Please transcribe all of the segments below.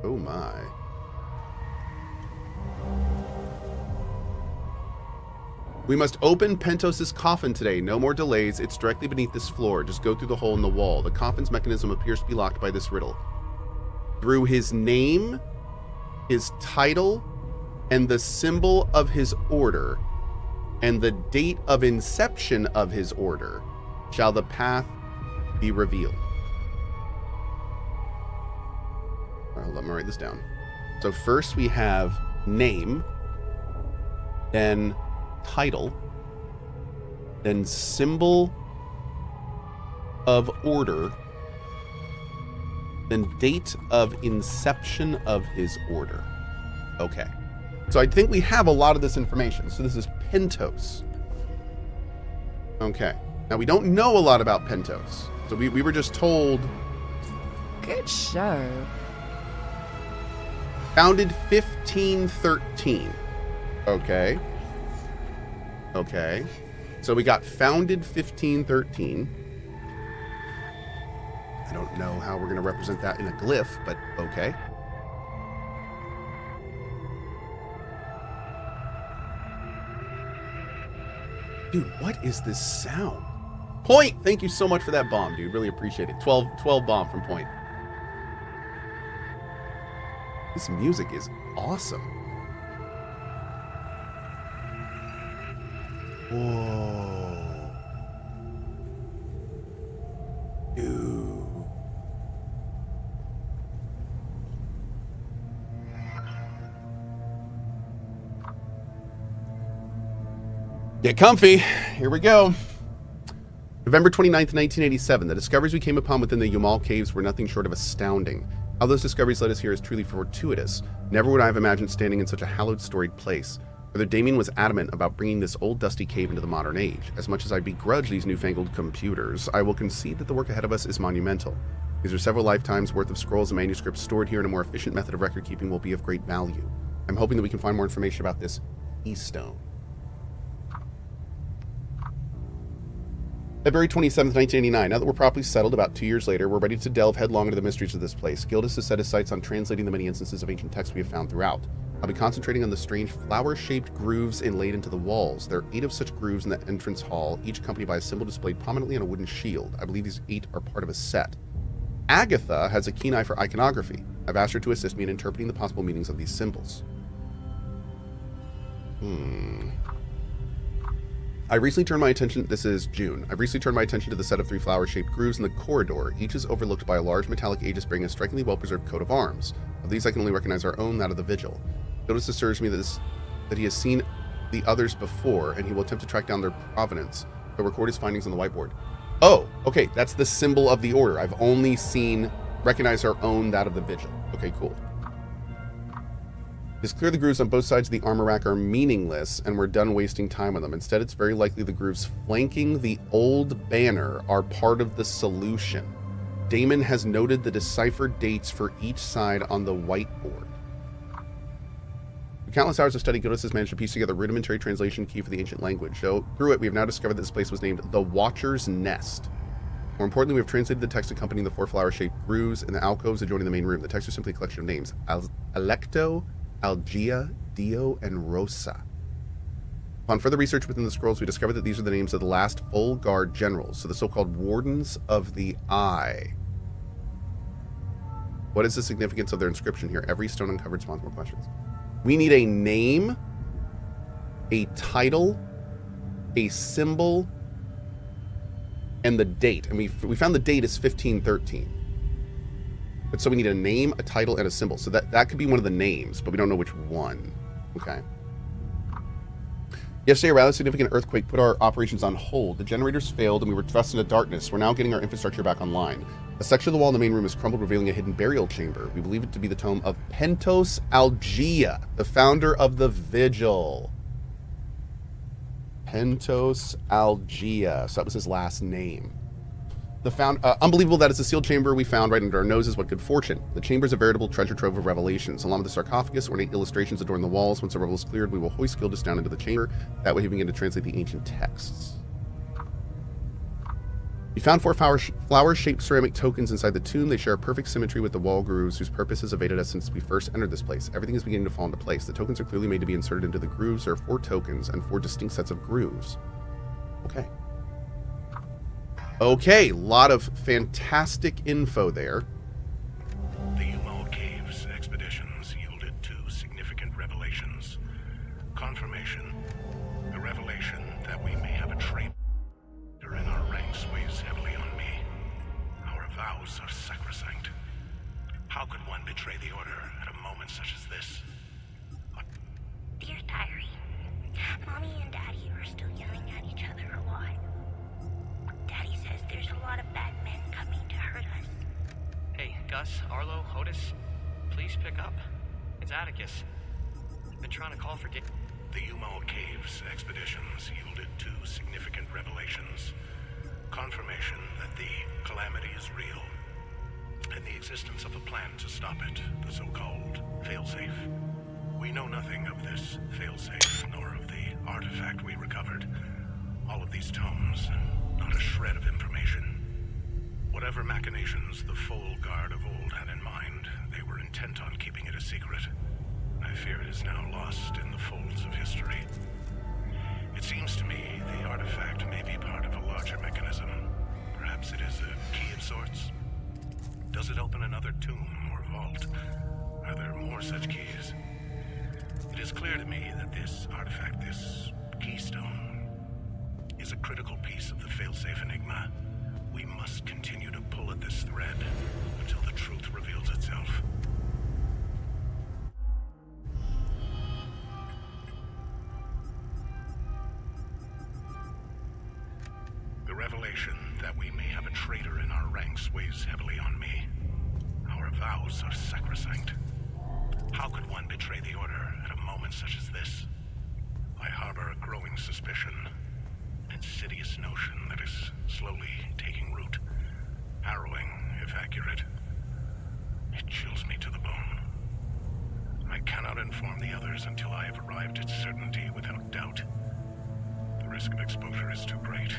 Oh my. We must open Pentos's coffin today. No more delays. It's directly beneath this floor. Just go through the hole in the wall. The coffin's mechanism appears to be locked by this riddle. Through his name, his title, and the symbol of his order, and the date of inception of his order, shall the path be revealed. All right, hold on, I'm gonna write this down. So first we have name, then title, then symbol of order, then date of inception of his order. Okay. So I think we have a lot of this information. So this is Pentos. Okay. Now we don't know a lot about Pentos. So we were just told... Good show. Founded 1513. Okay. Okay. So we got founded 1513. I don't know how we're going to represent that in a glyph, but okay. Dude, what is this sound? Point! Thank you so much for that bomb, dude. Really appreciate it. 12 bomb from Point. This music is awesome. Whoa. Dude. Get comfy. Here we go. November 29th, 1987. The discoveries we came upon within the Yamal Caves were nothing short of astounding. How those discoveries led us here is truly fortuitous. Never would I have imagined standing in such a hallowed, storied place. Brother Damien was adamant about bringing this old dusty cave into the modern age. As much as I begrudge these newfangled computers, I will concede that the work ahead of us is monumental. These are several lifetimes worth of scrolls and manuscripts stored here, and a more efficient method of record keeping will be of great value. I'm hoping that we can find more information about this keystone. February 27th, 1989. Now that we're properly settled about 2 years later, we're ready to delve headlong into the mysteries of this place. Gildas has set his sights on translating the many instances of ancient texts we have found throughout. I'll be concentrating on the strange flower-shaped grooves inlaid into the walls. There are 8 of such grooves in the entrance hall, each accompanied by a symbol displayed prominently on a wooden shield. I believe these 8 are part of a set. Agatha has a keen eye for iconography. I've asked her to assist me in interpreting the possible meanings of these symbols. I recently turned my attention, this is June. I've recently turned my attention to the set of 3 flower-shaped grooves in the corridor. Each is overlooked by a large metallic aegis bearing a strikingly well-preserved coat of arms. Of these, I can only recognize our own, that of the Vigil. Gildas assures me that he has seen the others before, and he will attempt to track down their provenance, but record his findings on the whiteboard. Oh, okay, that's the symbol of the order. I've only recognized our own, that of the Vigil. Okay, cool. It's clear the grooves on both sides of the armor rack are meaningless, and we're done wasting time on them. Instead, it's very likely the grooves flanking the old banner are part of the solution. Damon has noted the deciphered dates for each side on the whiteboard. Through countless hours of study, Gildas has managed to piece together a rudimentary translation key for the ancient language. So, through it, we have now discovered that this place was named the Watcher's Nest. More importantly, we have translated the text accompanying the 4 flower-shaped grooves in the alcoves adjoining the main room. The text is simply a collection of names. Alecto, Algia, Dio, and Rosa. Upon further research within the scrolls, we discovered that these are the names of the last full guard generals, so the so-called Wardens of the Eye. What is the significance of their inscription here? Every stone uncovered spawns more questions. We need a name, a title, a symbol, and the date. And we found the date is 1513. But so we need a name, a title, and a symbol. So that could be one of the names, but we don't know which one. Okay. Yesterday, a rather significant earthquake put our operations on hold. The generators failed, and we were thrust into darkness. We're now getting our infrastructure back online. A section of the wall in the main room is crumbled, revealing a hidden burial chamber. We believe it to be the tomb of Pentos Algia, the founder of the Vigil. Pentos Algia. So that was his last name. Unbelievable that it's a sealed chamber we found right under our noses. What good fortune. The chamber is a veritable treasure trove of revelations. Along with the sarcophagus, ornate illustrations adorn the walls. Once the rubble is cleared, we will hoist Gildas down into the chamber. That way he can begin to translate the ancient texts. You found 4 flower-shaped ceramic tokens inside the tomb. They share a perfect symmetry with the wall grooves whose purpose has evaded us since we first entered this place. Everything is beginning to fall into place. The tokens are clearly made to be inserted into the grooves. There are 4 tokens and 4 distinct sets of grooves. Okay. Okay, a lot of fantastic info there. The Umal Caves expeditions yielded 2 significant revelations. Confirmation, the revelation that we may have a traitor in our ranks weighs heavily on me. Our vows are sacrosanct. How could one betray the Order at a moment such as this? Dear Diary, Mommy and Daddy are still yelling at each other a lot. Daddy says there's a lot of bad men coming to hurt us. Hey, Gus, Arlo, Otis, please pick up. It's Atticus. I've been trying to call for Dick. The Umal Caves expeditions yielded 2 significant revelations. Confirmation that the calamity is real, and the existence of a plan to stop it, the so-called failsafe. We know nothing of this failsafe, nor of the artifact we recovered. All of these tomes, not a shred of information. Whatever machinations the full guard of old had in mind, they were intent on keeping it a secret. I fear it is now lost in the folds of history. It seems to me the artifact may be part of a larger mechanism. Perhaps it is a key of sorts. Does it open another tomb or vault? Are there more such keys? It is clear to me that this artifact, this keystone, is a critical piece of the failsafe enigma. We must continue to pull at this thread until the truth reveals itself. The revelation that we may have a traitor in our ranks weighs heavily on me. Our vows are sacrosanct. How could one betray the Order at a moment such as this? I harbor a growing suspicion, an insidious notion that is slowly taking root. Harrowing, if accurate. It chills me to the bone. I cannot inform the others until I have arrived at certainty without doubt. The risk of exposure is too great.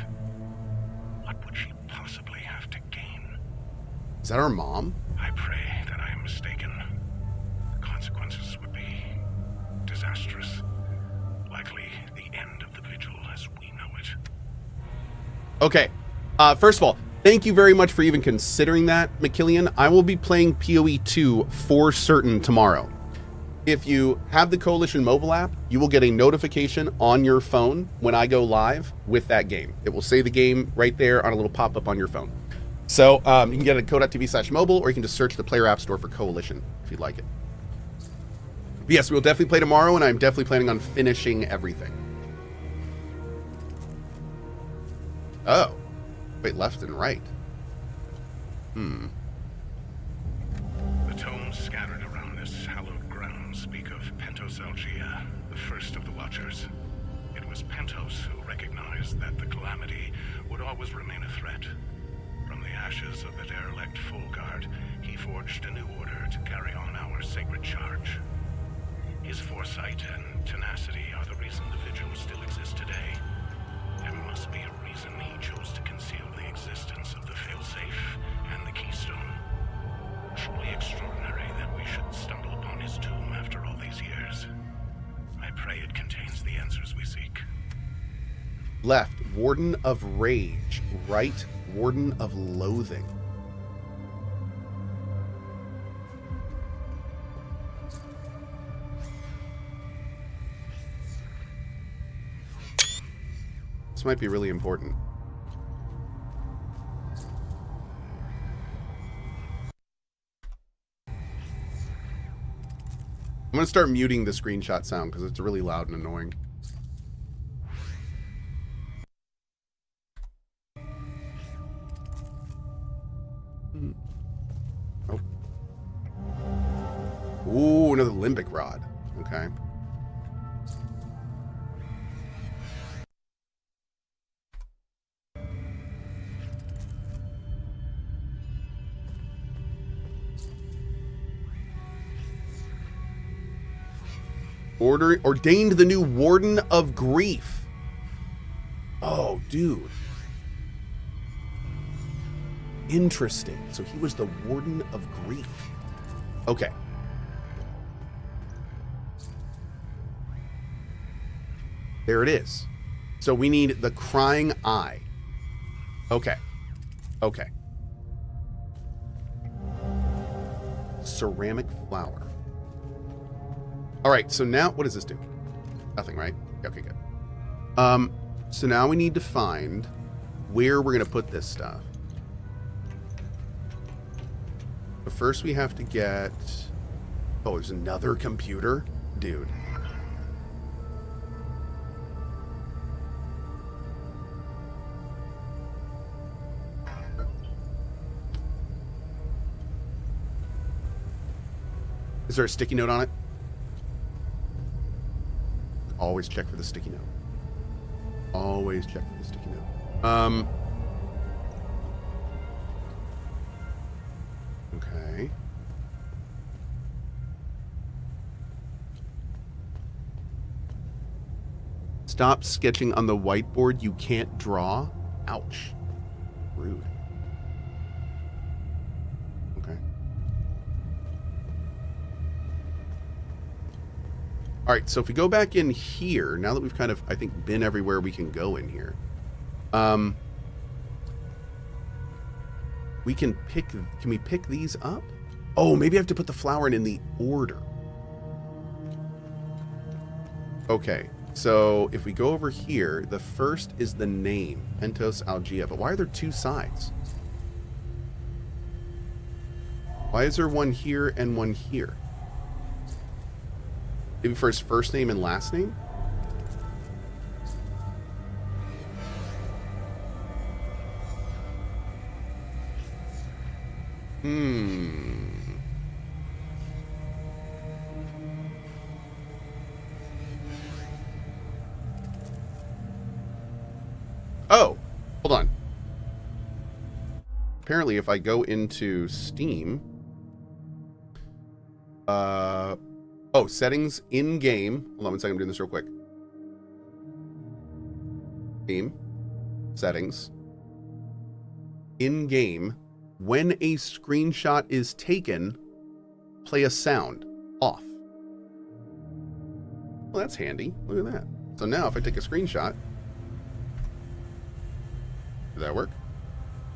What would she possibly have to gain? Is that our mom? I pray that I am mistaken. The consequences would be disastrous. Likely the end of the Vigil as we know it. Okay. First of all, thank you very much for even considering that, McKillian. I will be playing PoE 2 for certain tomorrow. If you have the Coalition mobile app, you will get a notification on your phone when I go live with that game. It will say the game right there on a little pop-up on your phone. So you can get it at cohh.tv/mobile, or you can just search the Player App Store for Coalition if you'd like it. But yes, we'll definitely play tomorrow, and I'm definitely planning on finishing everything. Oh. Wait, left and right. The tomes scattered around this hallowed ground speak of Pentosalgia, the first of the Watchers. It was Pentos who recognized that the calamity would always remain a threat. From the ashes of the derelict Full Guard, he forged a new order to carry on our sacred charge. His foresight and tenacity are the reason the Vigil still exists today. There must be a reason he chose to conceal the existence of the failsafe and the keystone. Truly extraordinary that we should stumble upon his tomb after all these years. I pray it contains the answers we seek. Left, Warden of Rage. Right, Warden of Loathing. This might be really important. I'm going to start muting the screenshot sound because it's really loud and annoying. Oh. Ooh, another limbic rod. Okay. Ordained the new Warden of Grief. Oh, dude. Interesting. So he was the Warden of Grief. Okay. There it is. So we need the crying eye. Okay. Okay. Ceramic flower. All right, so now what does this do? Nothing, right? Okay, good. So now we need to find where we're going to put this stuff. But first we have to get... Oh, there's another computer? Dude. Is there a sticky note on it? Always check for the sticky note. Always check for the sticky note. Okay. Stop sketching on the whiteboard. You can't draw. Ouch. Rude. Okay. All right, so if we go back in here, now that we've kind of, I think, been everywhere we can go in here, we can pick, can we pick these up? Oh, maybe I have to put the flower in the order. Okay, so if we go over here, the first is the name, Pentos Algia, but why are there two sides? Why is there one here and one here? Maybe for his first name and last name? Oh, hold on. Apparently, if I go into Steam, oh, settings in game. Hold on one second, I'm doing this real quick. Game, settings, in game. When a screenshot is taken, play a sound off. Well, that's handy. Look at that. So now if I take a screenshot, did that work?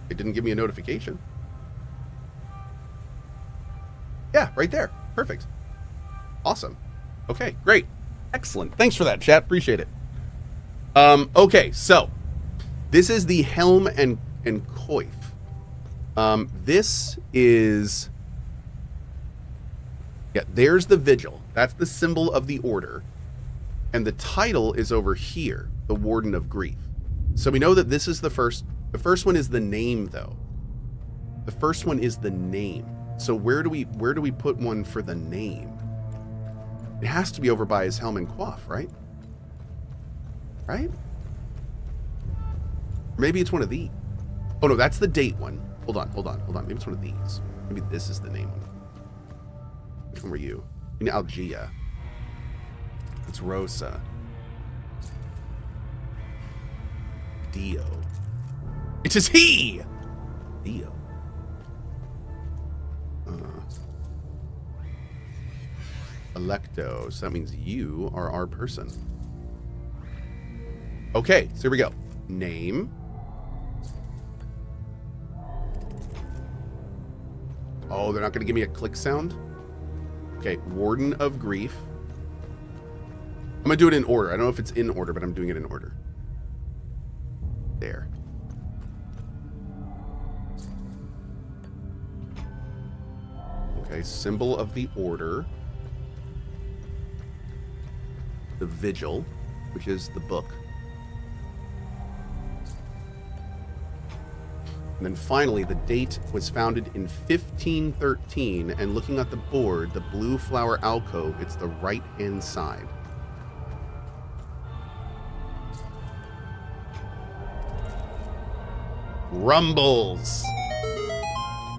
It didn't give me a notification. Yeah, right there. Perfect. Awesome. Okay, great. Excellent. Thanks for that, chat. Appreciate it. Okay, so this is the helm and coif. This is... Yeah, there's the Vigil. That's the symbol of the order. And the title is over here, the Warden of Grief. So we know that this is the first. The first one is the name, though. The first one is the name. So where do we put one for the name? It has to be over by his helm and coif, right? Right? Maybe it's one of these. Oh no, that's the date one. Hold on. Maybe it's one of these. Maybe this is the name one. Which one were you? In Algia. It's Rosa. Dio. It is he! Dio. Electo. So that means you are our person. Okay, so here we go. Name. Oh, they're not going to give me a click sound? Okay, Warden of Grief. I'm going to do it in order. I don't know if it's in order, but I'm doing it in order. There. Okay, symbol of the order. The Vigil, which is the book. And then finally, the date was founded in 1513, and looking at the board, the blue flower alcove, it's the right-hand side. Rumbles!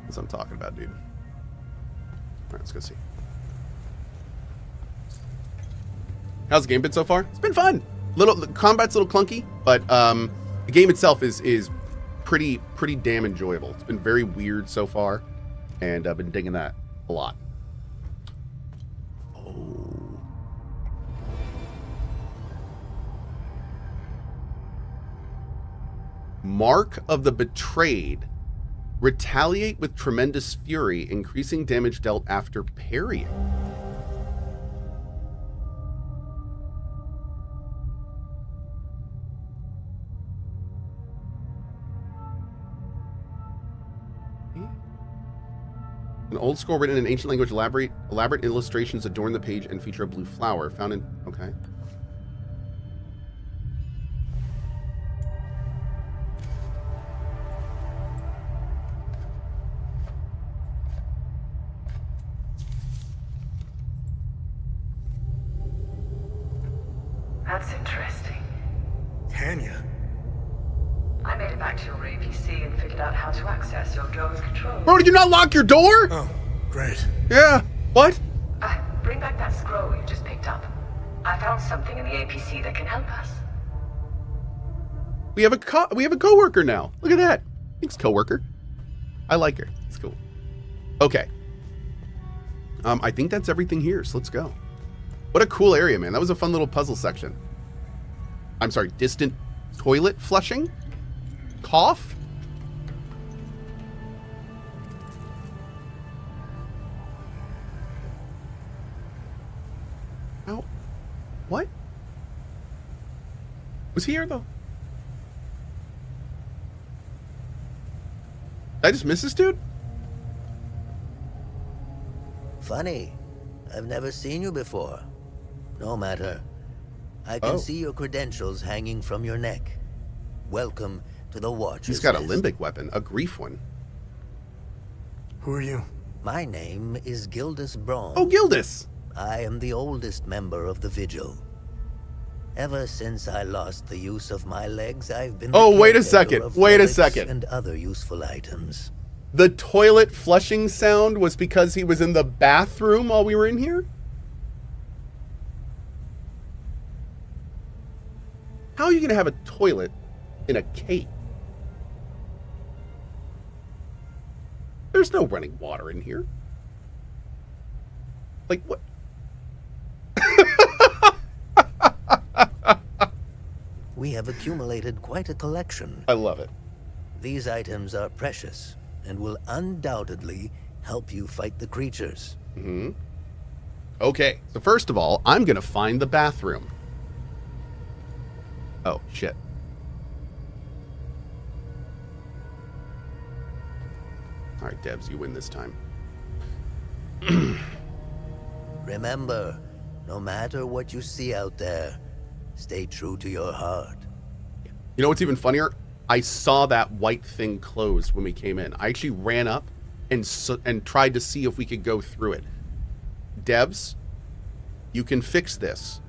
That's what I'm talking about, dude. Alright, let's go see. How's the game been so far? It's been fun. The combat's a little clunky, but the game itself is pretty damn enjoyable. It's been very weird so far, and I've been digging that a lot. Oh. Mark of the Betrayed. Retaliate with tremendous fury, increasing damage dealt after parrying. An old scroll written in an ancient language. Elaborate illustrations adorn the page and feature a blue flower found in... Okay. That's interesting. Tanya? I made it back to your APC and figured out how to access your drone's control. Bro, did you not lock your door? Oh, great. Yeah. What? Bring back that scroll you just picked up. I found something in the APC that can help us. We have a coworker now. Look at that. Thanks, coworker. I like her. It's cool. Okay. I think that's everything here, so let's go. What a cool area, man. That was a fun little puzzle section. I'm sorry, distant toilet flushing? Cough? How? What? Was he here, though? Did I just miss this dude? Funny. I've never seen you before. No matter. I can see your credentials hanging from your neck. Welcome to the Watchers. He's got a list. limbic weapon, a grief one. Who are you? My name is Gildas Braun. Oh, Gildas! I am the oldest member of the Vigil. Ever since I lost the use of my legs, I've been Oh, the wait a caretaker second. of Wait a relics second. and other useful items. The toilet flushing sound was because he was in the bathroom while we were in here? How are you going to have a toilet in a cave? There's no running water in here. Like, what? We have accumulated quite a collection. I love it. These items are precious and will undoubtedly help you fight the creatures. Mm-hmm. Okay, so first of all, I'm going to find the bathroom. Oh, shit. All right, Debs, you win this time. Remember, no matter what you see out there, stay true to your heart. You know what's even funnier? I saw that white thing close when we came in. I actually ran up and tried to see if we could go through it. Debs, you can fix this.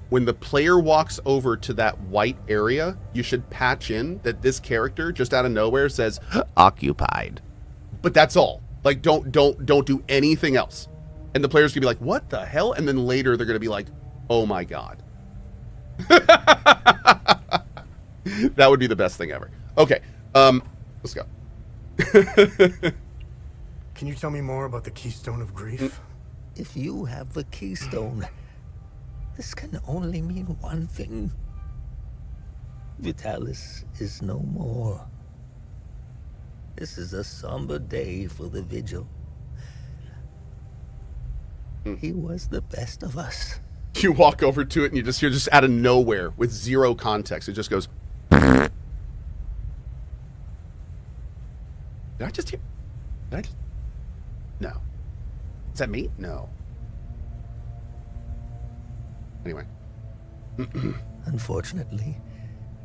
When the player walks over to that white area, you should patch in that this character just out of nowhere says occupied. But that's all. Like, don't do anything else. And the player's gonna be like, what the hell? And then later they're gonna be like, oh my god. That would be the best thing ever. Okay, let's go. Can you tell me more about the Keystone of Grief? If you have the keystone, this can only mean one thing. Vitalis is no more. This is a somber day for the Vigil. He was the best of us. You walk over to it and you just hear, just out of nowhere with zero context, it just goes. Did I just hear? Did I just? No. Is that me? No. Anyway. Unfortunately,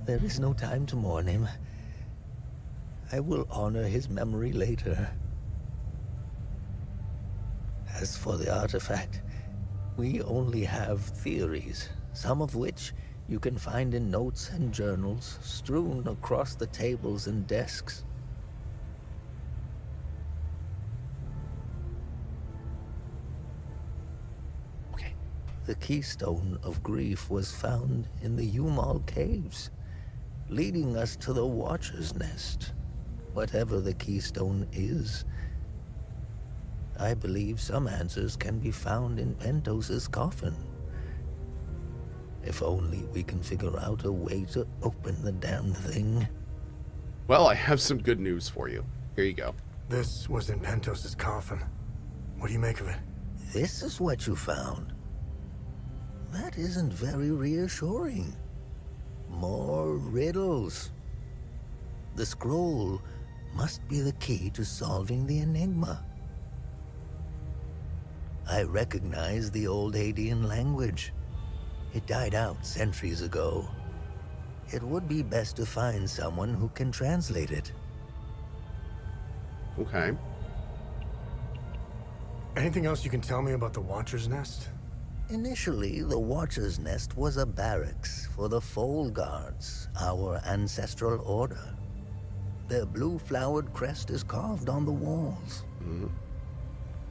there is no time to mourn him. I will honor his memory later. As for the artifact, we only have theories, some of which you can find in notes and journals strewn across the tables and desks. Okay. The Keystone of Grief was found in the Umal Caves. leading us to the Watcher's Nest, whatever the keystone is. I believe some answers can be found in Pentos's coffin. If only we can figure out a way to open the damn thing. Well, I have some good news for you. Here you go. This was in Pentos's coffin. What do you make of it? This is what you found. That isn't very reassuring. More riddles. The scroll must be the key to solving the enigma. I recognize the old Hadean language. It died out centuries ago. It would be best to find someone who can translate it. Okay. Anything else you can tell me about the Watcher's Nest? Initially, the Watcher's Nest was a barracks for the Foal Guards, our ancestral order. Their blue-flowered crest is carved on the walls. Mm-hmm.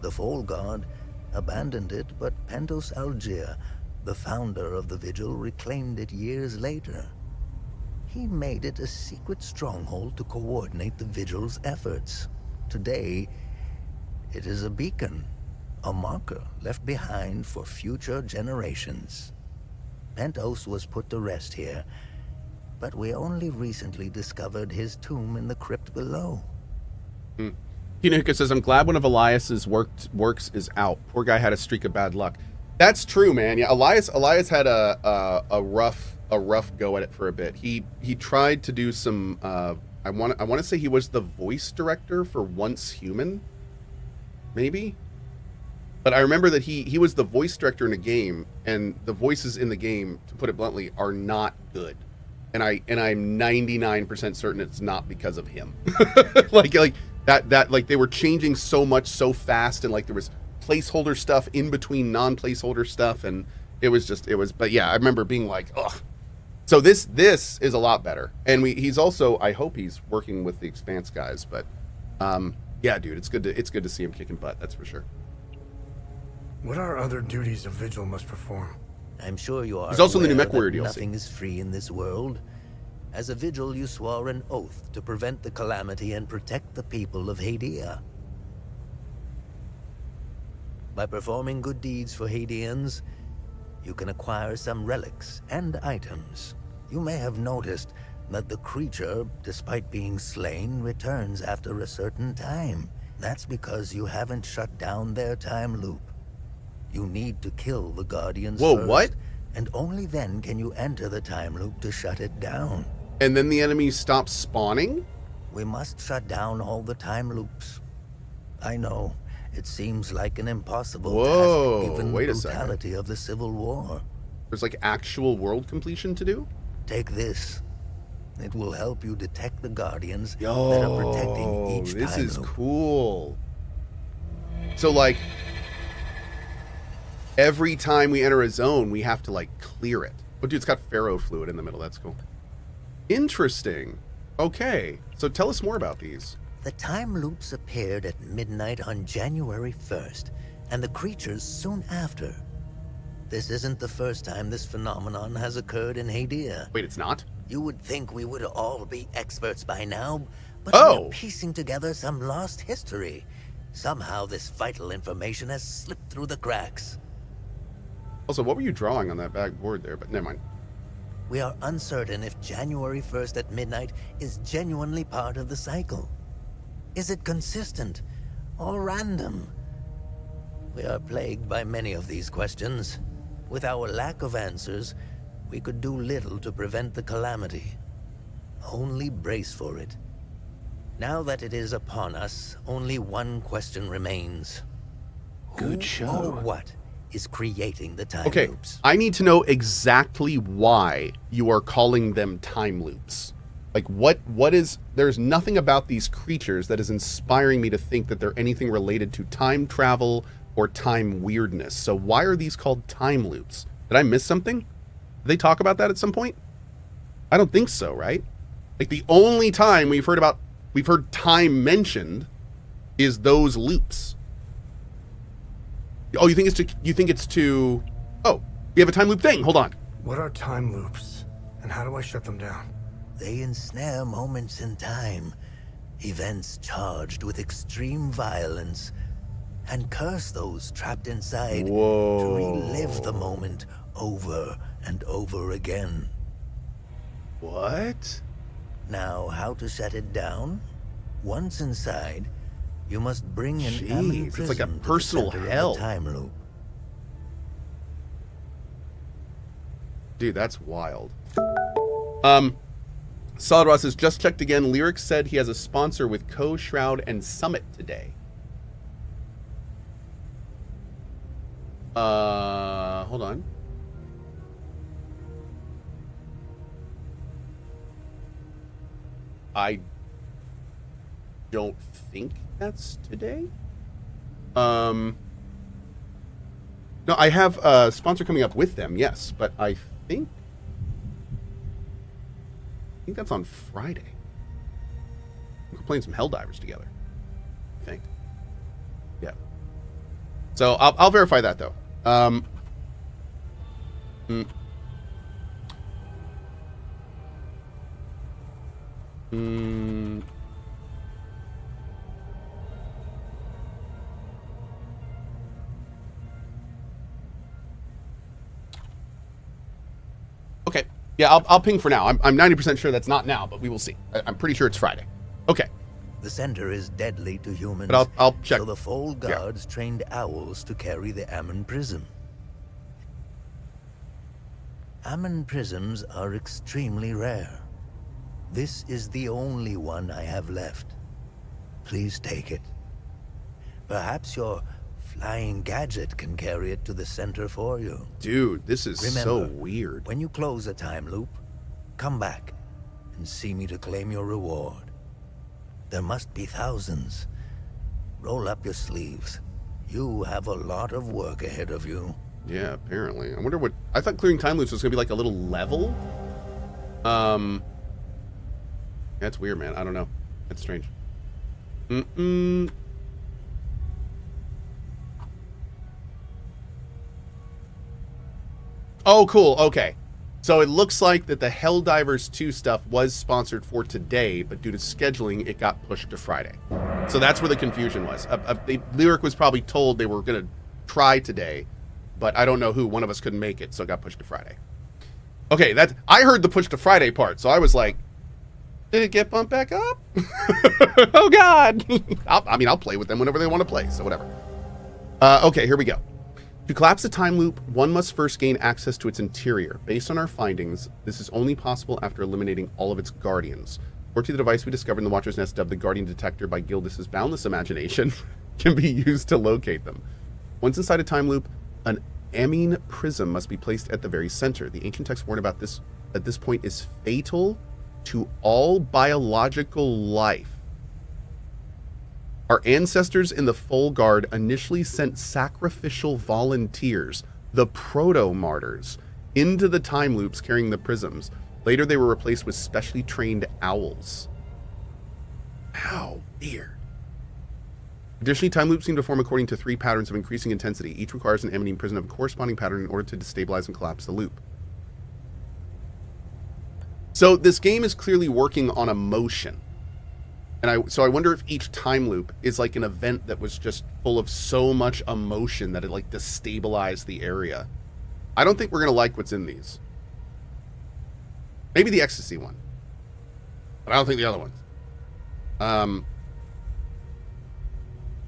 The Foal Guard abandoned it, but Pentos Algier, the founder of the Vigil, reclaimed it years later. He made it a secret stronghold to coordinate the Vigil's efforts. Today, it is a beacon, a marker left behind for future generations. Pentos was put to rest here, but we only recently discovered his tomb in the crypt below. Kinuka says, I'm glad one of Elias's works is out. Poor guy had a streak of bad luck. That's true, man. Yeah, Elias had a rough go at it for a bit. He tried to do some I want to say he was the voice director for Once Human, maybe. But I remember that he was the voice director in a game, and the voices in the game, to put it bluntly, are not good. And I'm 99% certain it's not because of him. like that like they were changing so much so fast, and like there was placeholder stuff in between non-placeholder stuff, and it was but yeah, I remember being like, ugh. So this is a lot better. And he's also, I hope he's working with the Expanse guys, but yeah, dude, it's good to see him kicking butt, that's for sure. What are other duties a Vigil must perform? I'm sure you are. He's also in the new aware MechWarrior that DLC. Nothing is free in this world. As a Vigil, you swore an oath to prevent the calamity and protect the people of Hadia. By performing good deeds for Hadeans, you can acquire some relics and items. You may have noticed that the creature, despite being slain, returns after a certain time. That's because you haven't shut down their time loop. You need to kill the Guardians Whoa, first, what? and only then can you enter the time loop to shut it down. And then the enemies stop spawning? We must shut down all the time loops. I know, it seems like an impossible Whoa, task given wait the a second. brutality of the Civil War. There's like actual world completion to do? Take this. It will help you detect the Guardians that are protecting each this time is loop. cool. So like every time we enter a zone, we have to like clear it. Oh, dude, it's got Pharaoh fluid in the middle. That's cool. Interesting. Okay, so tell us more about these. The time loops appeared at midnight on January 1st, and the creatures soon after. This isn't the first time this phenomenon has occurred in Hadia. Wait, it's not? You would think we would all be experts by now, but Oh. we're piecing together some lost history. Somehow this vital information has slipped through the cracks. Also, what were you drawing on that back board there? But never mind. We are uncertain if January 1st at midnight is genuinely part of the cycle. Is it consistent or random? We are plagued by many of these questions. With our lack of answers, we could do little to prevent the calamity. Only brace for it. Now that it is upon us, only one question remains. Good Who show. or what is creating the time Okay, loops? I need to know exactly why you are calling them time loops. Like, what is... There's nothing about these creatures that is inspiring me to think that they're anything related to time travel or time weirdness. So why are these called time loops? Did I miss something? Did they talk about that at some point? I don't think so, right? Like, the only time we've heard time mentioned is those loops. Oh, you think it's to... Oh, we have a time loop thing. Hold on. What are time loops, and how do I shut them down? They ensnare moments in time, events charged with extreme violence, and curse those trapped inside to relive the moment over and over again. What? Now, how to shut it down? Once inside, you must bring an Ammon Jeez, it's like a prism to the personal center of the hell. time loop. Dude, that's wild. Solid Ross says, just checked again. Lyrics said he has a sponsor with Cohh, Shroud, and Summit today. Hold on. I don't think that's today. No, I have a sponsor coming up with them, yes, but I think that's on Friday. We're playing some Helldivers together, I think. Yeah. So I'll verify that though. Okay. Yeah, I'll ping for now. I'm 90% sure that's not now, but we will see. I'm pretty sure it's Friday. Okay. The center is deadly to humans, But I'll check. so the Fold Guards trained owls to carry the Ammon Prism. Ammon Prisms are extremely rare. This is the only one I have left. Please take it. Perhaps your flying gadget can carry it to the center for you. Dude, this is so Remember, weird. When you close a time loop, come back and see me to claim your reward. There must be thousands. Roll up your sleeves. You have a lot of work ahead of you. Yeah, apparently. I wonder what... I thought clearing time loops was going to be like a little level. That's weird, man. I don't know. That's strange. Oh, cool. Okay. So it looks like that the Helldivers 2 stuff was sponsored for today, but due to scheduling, it got pushed to Friday. So that's where the confusion was. Lyric was probably told they were going to try today, but I don't know who. One of us couldn't make it, so it got pushed to Friday. Okay, I heard the push to Friday part, so I was like, did it get bumped back up? Oh, God. I'll play with them whenever they want to play, so whatever. Okay, here we go. To collapse the time loop, one must first gain access to its interior. Based on our findings, this is only possible after eliminating all of its guardians. According to the device we discovered in the Watcher's Nest, dubbed the Guardian Detector by Gildis's boundless imagination, can be used to locate them. Once inside a time loop, an Ammon prism must be placed at the very center. The ancient text warned about this at this point is fatal to all biological life. Our ancestors in the Fold Guard initially sent sacrificial volunteers, the proto-martyrs, into the time loops carrying the prisms. Later, they were replaced with specially trained owls. How weird. Additionally, time loops seem to form according to 3 patterns of increasing intensity. Each requires an Ammon prism of a corresponding pattern in order to destabilize and collapse the loop. So this game is clearly working on emotion. And so I wonder if each time loop is like an event that was just full of so much emotion that it like destabilized the area. I don't think we're going to like what's in these. Maybe the ecstasy one. But I don't think the other ones.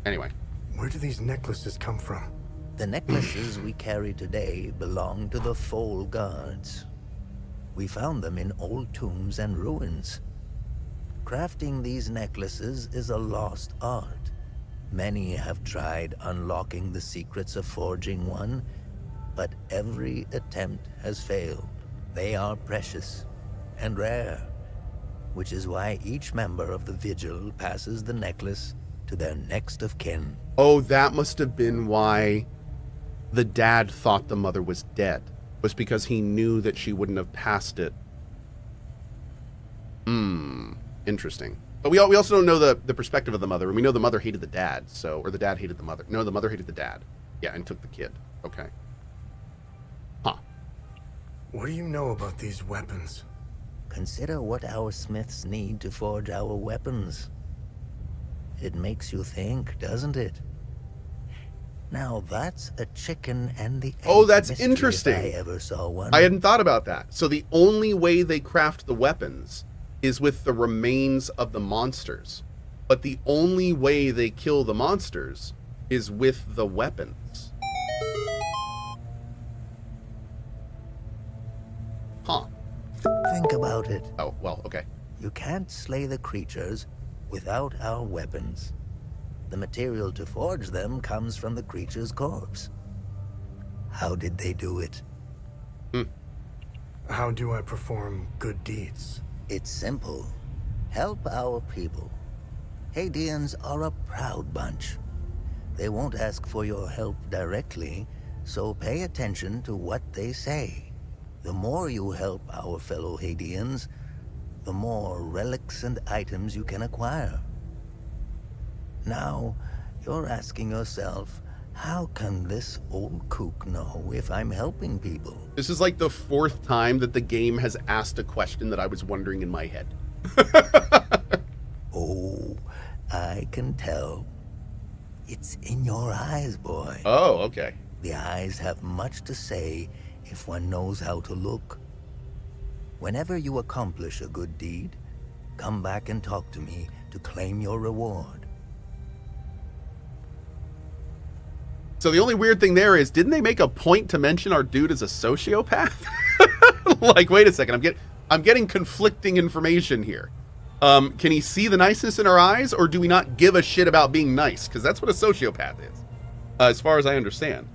Anyway. Where do these necklaces come from? The necklaces we carry today belong to the Fold Guards. We found them in old tombs and ruins. Crafting these necklaces is a lost art. Many have tried unlocking the secrets of forging one, but every attempt has failed. They are precious and rare, which is why each member of the Vigil passes the necklace to their next of kin. Oh, that must have been why the dad thought the mother was dead. Was because he knew that she wouldn't have passed it. Interesting. But we also don't know the perspective of the mother, and we know the mother hated the dad, or the dad hated the mother. No, the mother hated the dad. Yeah, and took the kid. Okay. Huh. What do you know about these weapons? Consider what our smiths need to forge our weapons. It makes you think, doesn't it? Now that's a chicken and the egg Oh, that's mystery interesting. if I ever saw one. I hadn't thought about that. So the only way they craft the weapons is with the remains of the monsters. But the only way they kill the monsters is with the weapons. Huh. Think about it. Oh, well, okay. You can't slay the creatures without our weapons. The material to forge them comes from the creature's corpse. How did they do it? How do I perform good deeds? It's simple. Help our people. Hadeans are a proud bunch. They won't ask for your help directly, so pay attention to what they say. The more you help our fellow Hadeans, the more relics and items you can acquire. Now, you're asking yourself, how can this old kook know if I'm helping people? This is like the 4th time that the game has asked a question that I was wondering in my head. Oh, I can tell. It's in your eyes, boy. Oh, okay. The eyes have much to say if one knows how to look. Whenever you accomplish a good deed, come back and talk to me to claim your reward. So the only weird thing there is, didn't they make a point to mention our dude is a sociopath? Like, wait a second, I'm getting conflicting information here. Can he see the niceness in our eyes, or do we not give a shit about being nice? Because that's what a sociopath is, as far as I understand.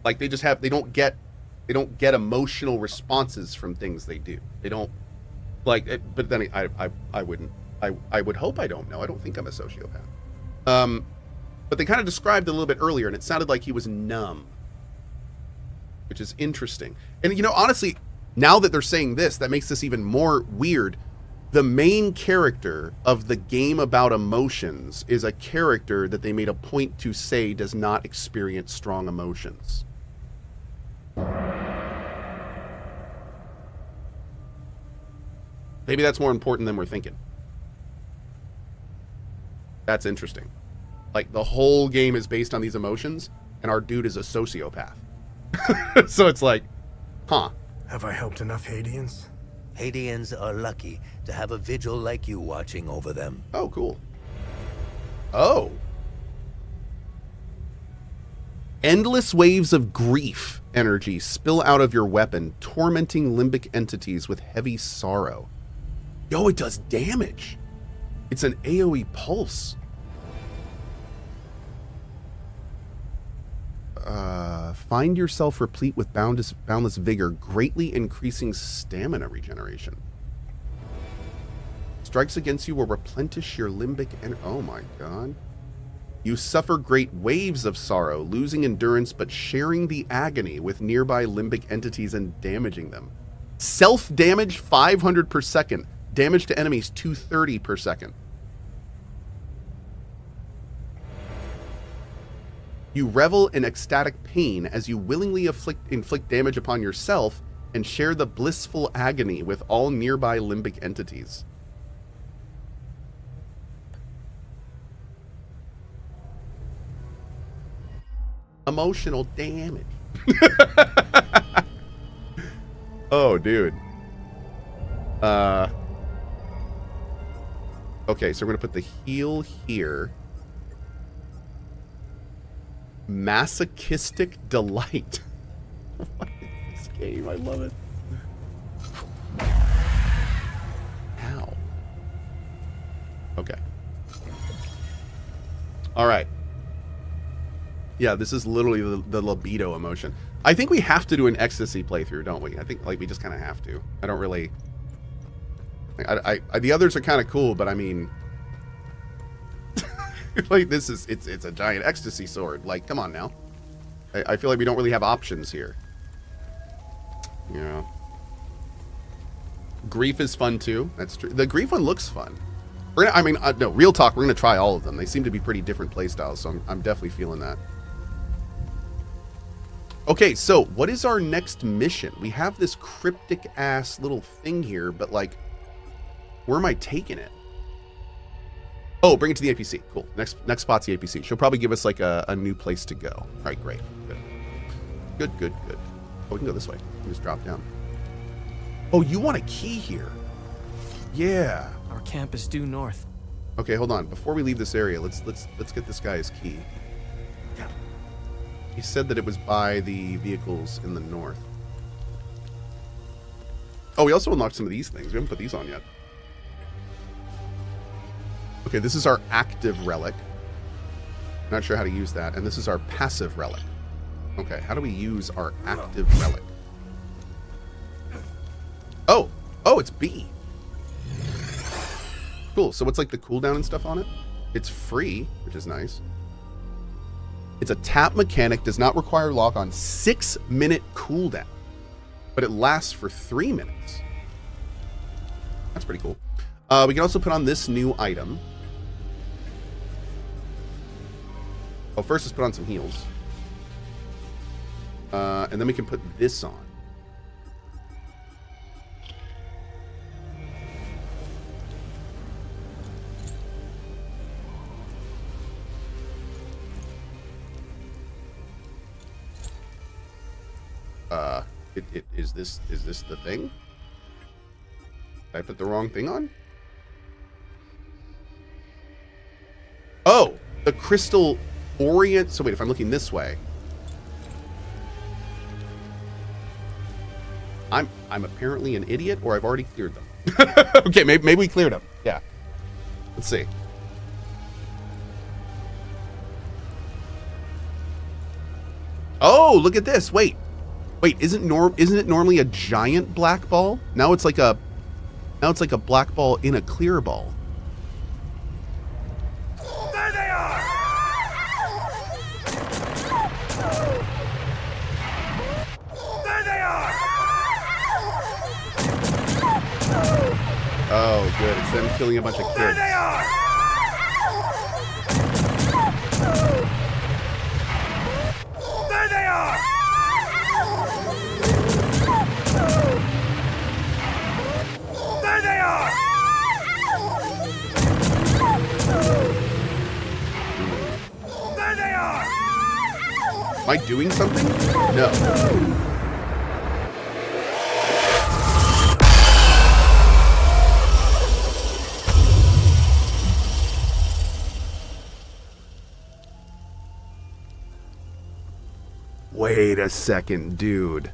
Like they don't get emotional responses from things they do. They don't like it, but then I would hope I don't know. I don't think I'm a sociopath. But they kind of described it a little bit earlier, and it sounded like he was numb, which is interesting. And, you know, honestly, now that they're saying this, that makes this even more weird. The main character of the game about emotions is a character that they made a point to say does not experience strong emotions. Maybe that's more important than we're thinking. That's interesting. Like, the whole game is based on these emotions, and our dude is a sociopath. So it's like, huh. Have I helped enough Hadeans? Hadeans are lucky to have a Vigil like you watching over them. Oh, cool. Oh. Endless waves of grief energy spill out of your weapon, tormenting limbic entities with heavy sorrow. Yo, it does damage. It's an AoE pulse. Find yourself replete with boundless vigor, greatly increasing stamina regeneration. Strikes against you will replenish your limbic energy. Oh my god. You suffer great waves of sorrow, losing endurance but sharing the agony with nearby limbic entities and damaging them. Self-damage 500 per second. Damage to enemies 230 per second. You revel in ecstatic pain as you willingly inflict damage upon yourself and share the blissful agony with all nearby limbic entities. Emotional damage. Oh, dude. Okay, so we're gonna put the heal here. Masochistic delight. What is this game? I love it. Ow. Okay. All right. Yeah, this is literally the libido emotion. I think we have to do an ecstasy playthrough, don't we? I think like we just kind of have to. I don't really. The others are kind of cool, but I mean. Like this is it's a giant ecstasy sword. Like, come on now. I feel like we don't really have options here. Yeah. Grief is fun too. That's true. The grief one looks fun. No, real talk. We're gonna try all of them. They seem to be pretty different playstyles, so I'm definitely feeling that. Okay, so what is our next mission? We have this cryptic ass little thing here, but like, where am I taking it? Oh, bring it to the APC. Cool. Next spot's the APC. She'll probably give us like a new place to go. All right, great. Good. Good. Oh, we can go this way. We can just drop down. Oh, you want a key here? Yeah. Our camp is due north. Okay, hold on. Before we leave this area, let's get this guy his key. He said that it was by the vehicles in the north. Oh, we also unlocked some of these things. We haven't put these on yet. Okay, this is our active relic. Not sure how to use that. And this is our passive relic. Okay, how do we use our active relic? Oh, it's B. Cool. So what's like the cooldown and stuff on it? It's free, which is nice. It's a tap mechanic, does not require lock on, 6-minute cooldown, but it lasts for 3 minutes. That's pretty cool. We can also put on this new item. Oh, first let's put on some heals. And then we can put this on. Is this the thing? Did I put the wrong thing on? Oh, the crystal orient. So wait, if I'm looking this way, I'm apparently an idiot, or I've already cleared them. Okay, maybe we cleared them. Yeah. Let's see. Oh, look at this. Wait, isn't it normally a giant black ball? Now it's like a black ball in a clear ball. There they are! There they are! Oh, good. It's them killing a bunch of kids. There they are! There they are! There they are! There they are! Am I doing something? No. Wait a second, dude.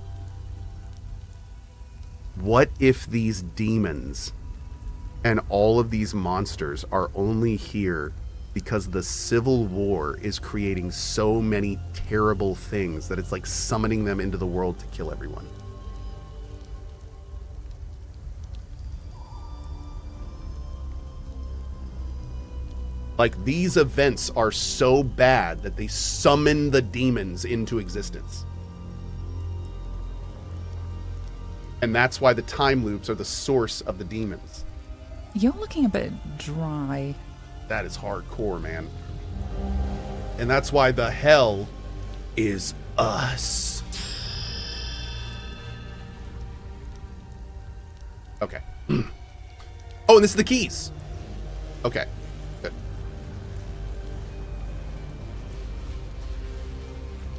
What if these demons and all of these monsters are only here because the Civil War is creating so many terrible things that it's like summoning them into the world to kill everyone? Like, these events are so bad that they summon the demons into existence. And that's why the time loops are the source of the demons. You're looking a bit dry. That is hardcore, man. And that's why the hell is us. Okay. Oh, and this is the keys. Okay. Good.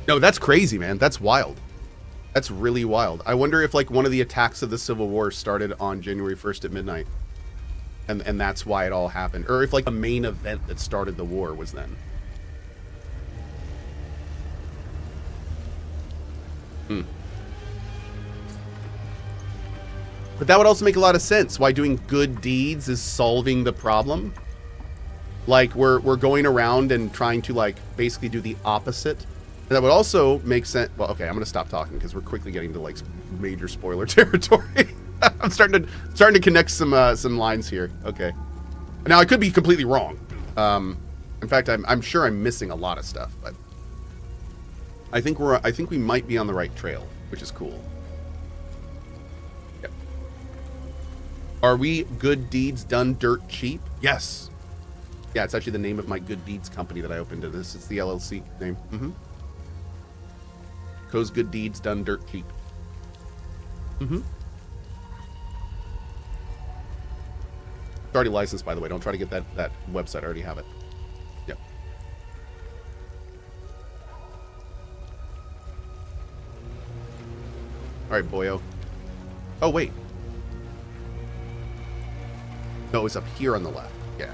No, that's crazy, man. That's wild. That's really wild. I wonder if like one of the attacks of the Civil War started on January 1st at midnight. And that's why it all happened. Or if like the main event that started the war was then. But that would also make a lot of sense. Why doing good deeds is solving the problem. Like we're going around and trying to like basically do the opposite. And that would also make sense. Well, okay, I'm gonna stop talking because we're quickly getting to like major spoiler territory. I'm starting to connect some lines here. Okay. Now I could be completely wrong. In fact, I'm sure I'm missing a lot of stuff, but I think we might be on the right trail, which is cool. Yep. Are we good deeds done dirt cheap? Yes. Yeah, it's actually the name of my good deeds company that I opened to this. It's the LLC name. Cohh's good deeds done dirt cheap. Mm-hmm. It's already licensed, by the way. Don't try to get that website. I already have it. Yep. All right, boyo. Oh, wait. No, it's up here on the left. Yeah.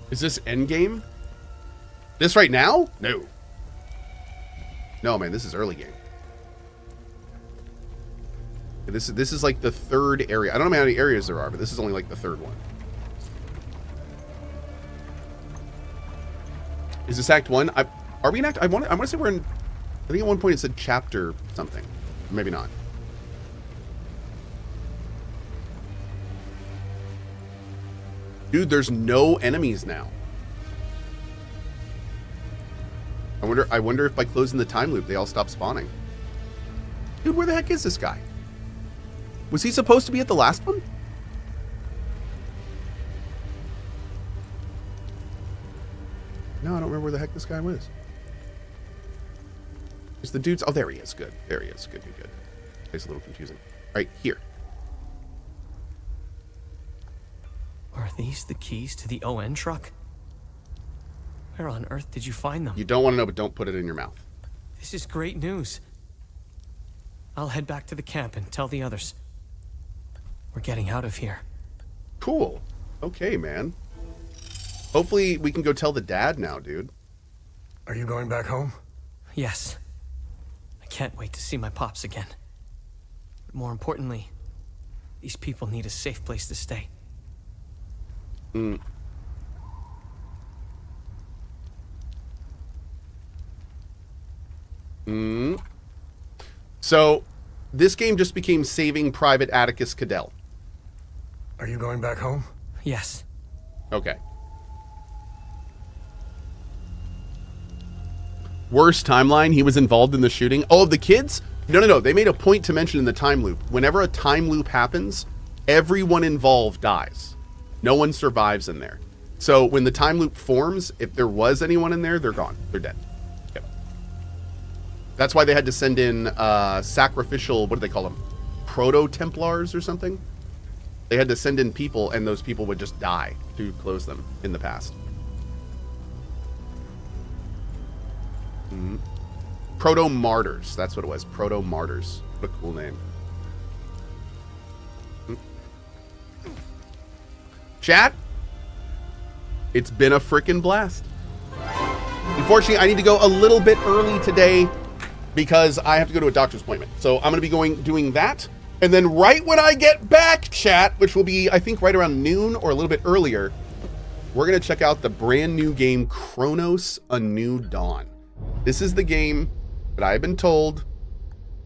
Is this endgame? This right now? No. No, man, this is early game. This is like the third area. I don't know how many areas there are, but this is only like the third one. Is this Act 1? Are we in Act? I want to say we're in. I think at one point it said chapter something. Maybe not. Dude, there's no enemies now. I wonder if by closing the time loop they all stop spawning. Dude, where the heck is this guy? Was he supposed to be at the last one? No, I don't remember where the heck this guy was. Is the dude's... Oh, there he is. Good. There he is. Good, good, good. It's a little confusing. All right, here. Are these the keys to the ON truck? Where on earth did you find them? You don't want to know, but don't put it in your mouth. This is great news. I'll head back to the camp and tell the others. We're getting out of here. Cool. Okay, man. Hopefully we can go tell the dad now, dude. Are you going back home? Yes. I can't wait to see my pops again. But more importantly, these people need a safe place to stay. So, this game just became Saving Private Atticus Cadell. Are you going back home? Yes. Okay. Worst timeline, he was involved in the shooting. Oh, of the kids? No. They made a point to mention in the time loop. Whenever a time loop happens, everyone involved dies. No one survives in there. So when the time loop forms, if there was anyone in there, they're gone. They're dead. Yep. That's why they had to send in sacrificial, what do they call them? Proto-Templars or something? They had to send in people, and those people would just die to close them in the past. Proto-Martyrs. That's what it was. Proto-Martyrs. What a cool name. Chat, it's been a frickin' blast. Unfortunately, I need to go a little bit early today because I have to go to a doctor's appointment. So I'm going to be doing that. And then right when I get back, chat, which will be, I think, right around noon or a little bit earlier, we're going to check out the brand new game, Chronos: A New Dawn. This is the game that I've been told,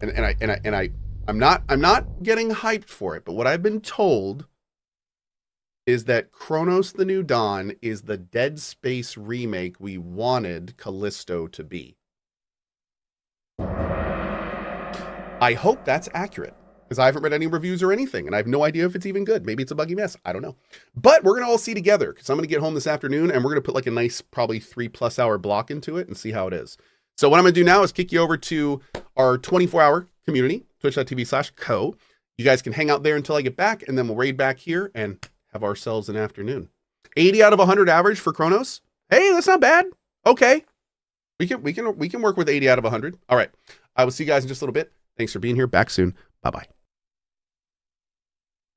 I'm not getting hyped for it, but what I've been told is that Chronos: The New Dawn is the Dead Space remake we wanted Callisto to be. I hope that's accurate, because I haven't read any reviews or anything, and I have no idea if it's even good. Maybe it's a buggy mess. I don't know. But we're going to all see together, because I'm going to get home this afternoon, and we're going to put like a nice, probably 3+ hour block into it and see how it is. So what I'm going to do now is kick you over to our 24-hour community, twitch.tv/Cohh. You guys can hang out there until I get back, and then we'll raid back here and have ourselves an afternoon. 80 out of 100 average for Chronos. Hey, that's not bad. Okay. We can work with 80 out of 100. All right. I will see you guys in just a little bit. Thanks for being here. Back soon. Bye-bye.